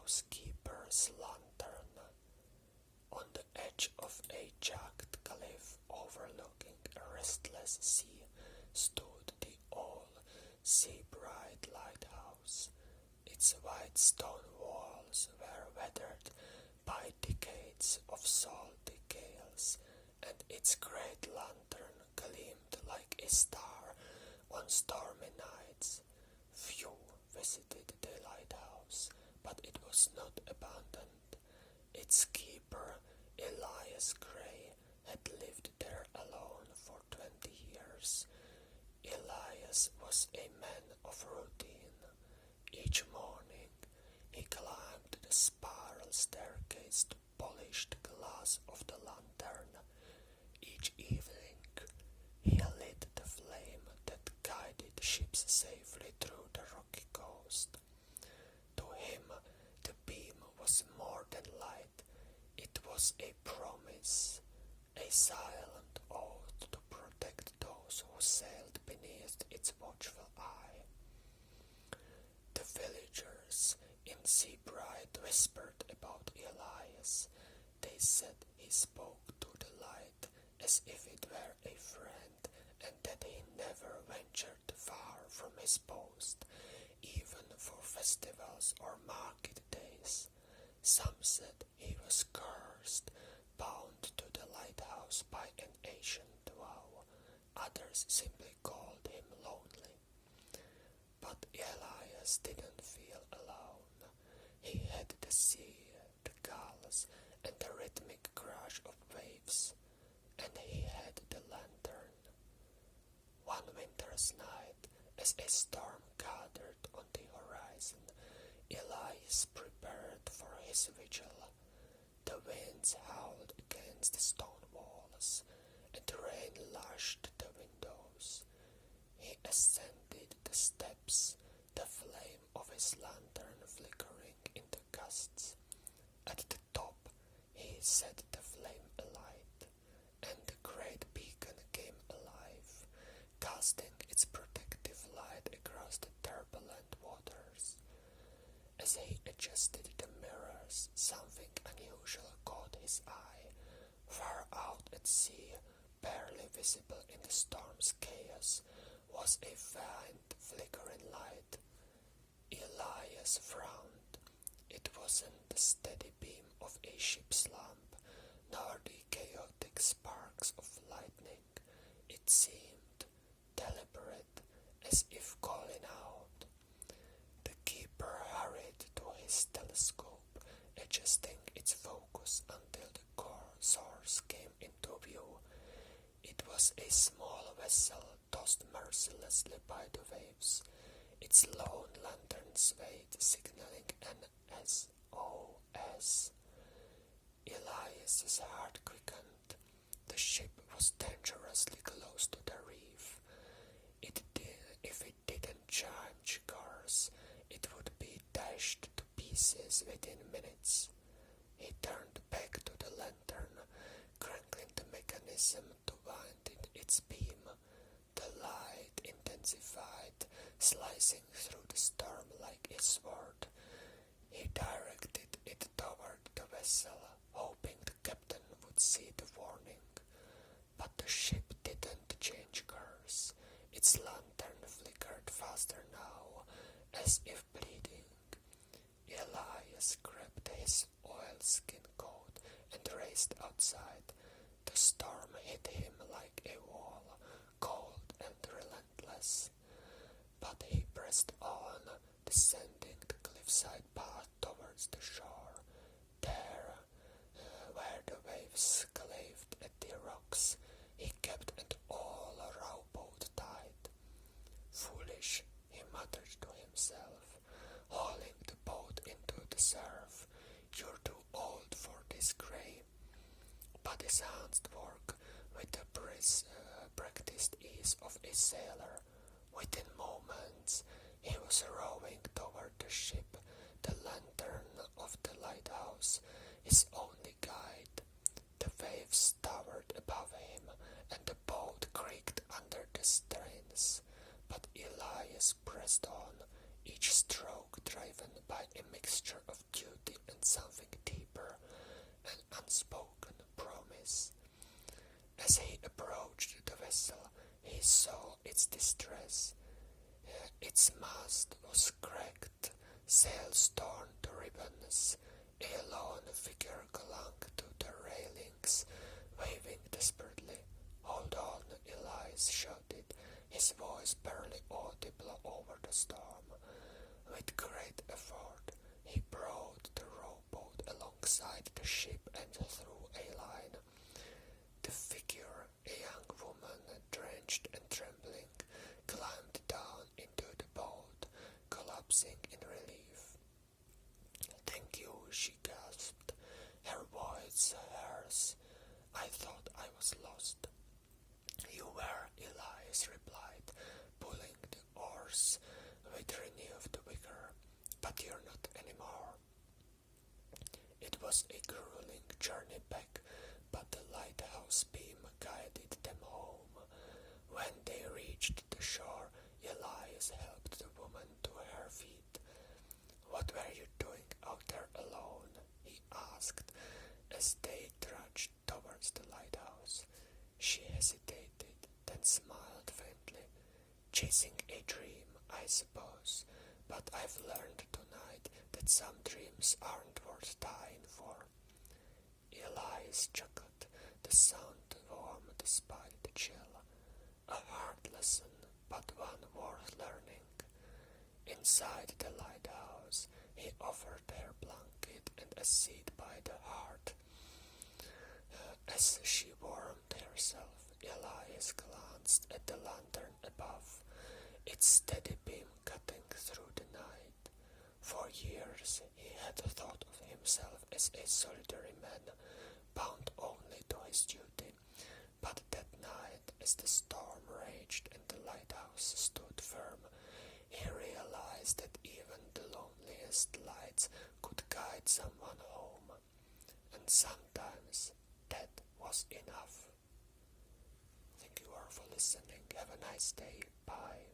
lighthouse-keeper's lantern. On the edge of a jagged cliff overlooking a restless sea stood the old sea-bright lighthouse. Its white stone walls were weathered by decades of salty gales, and its great lantern gleamed like a star on stormy nights. Few visited the lighthouse, but it was not abandoned. Its keeper, Elias Gray, had lived there alone for 20 years. Elias was a man of routine. Each morning he climbed the spiral staircase to polish the glass of the lantern. Each evening he lit the flame that guided ships safely through the rocky coast. To him the beam was more than light. It was a promise, a silent oath to protect those who sailed beneath its watchful eye. The villagers in Seabright whispered about Elias. They said he spoke to the light as if it were a friend, and that he never ventured far from his post, even for festivals or market days. Some said he was cursed, bound to the lighthouse by an ancient vow. Others simply called him lonely. But Elias didn't feel alone. He had the sea, the gulls, and the rhythmic crash of waves, and he had the lantern. One winter's night, as a storm gathered on the horizon, Elias prepared for his vigil. The winds howled against the stone walls, and the rain lashed the windows. He ascended the steps, the flame of his lantern flickering in the gusts. At the top he set the flame alight, and the great beacon came alive, casting its protective light across the turbulent waters. As he adjusted the mirrors, something unusual caught his eye. Far out at sea, barely visible in the storm's chaos, was a faint flickering light. Elias frowned. It wasn't the steady beam of a ship's lamp, nor the chaotic sparks of lightning. It seemed deliberate, as if calling out. The keeper hurried to his telescope, adjusting its focus until the core source came into view. It was a small vessel tossed mercilessly by the waves. Its lone lantern swayed, signaling an SOS. Elias's heart quickened. The ship was dangerously close to the reef. If it didn't change course, it would be dashed to pieces within minutes. He turned back to the lantern, cranking the mechanism to wind in its beam. The light intensified, slicing through the storm like a sword. He directed it toward the vessel, hoping the captain would see the warning. But the ship didn't change course. Its lantern flickered faster now, as if bleeding. Elias grabbed his oilskin coat and raced outside. The storm hit him like a wall, cold and relentless. But he pressed on, descending the cliffside path towards the shore. There, where the waves claved at the rocks, he kept an all-rowboat tight. Foolish, he muttered to himself, hauling the boat into the surf. You're too old for this, Gray. But his hands worked with the practiced ease of a sailor. Within moments, he was rowing toward the ship, the lantern of the lighthouse, his only guide. The waves towered above him, and the boat creaked under the strains. But Elias pressed on, each stroke driven by a mixture of duty unspoken promise. As he approached the vessel, he saw its distress. Its mast was cracked, sails torn to ribbons, a lone figure clung to the railings, waving desperately. "Hold on," Elias shouted, his voice barely audible over the storm. With great effort, he brought the rowboat alongside the ship and threw a line. The figure, a young woman, drenched and trembling, climbed down into the boat, collapsing in relief. "Thank you," she gasped, her voice hoarse. "I thought I was lost." "You were," Elias replied, pulling the oars with renewed vigor, "but you're not anymore." It was a grueling journey back, but the lighthouse beam guided them home. When they reached the shore, Elias helped the woman to her feet. "What were you doing out there alone?" he asked as they trudged towards the lighthouse. She hesitated, then smiled faintly. "Chasing a dream, I suppose, but I've learned tonight that some dreams aren't worth dying for." Elias chuckled, the sound warm despite the chill. "A hard lesson, but one worth learning." Inside the lighthouse, he offered her blanket and a seat by the hearth. As she warmed herself, Elias glanced at the lantern above, its steady beam cutting through the night. For years he had thought of himself as a solitary man, bound only to his duty, but that night, as the storm raged and the lighthouse stood firm, he realized that even the loneliest lights could guide someone home, and sometimes that was enough. Thank you all for listening. Have a nice day. Bye.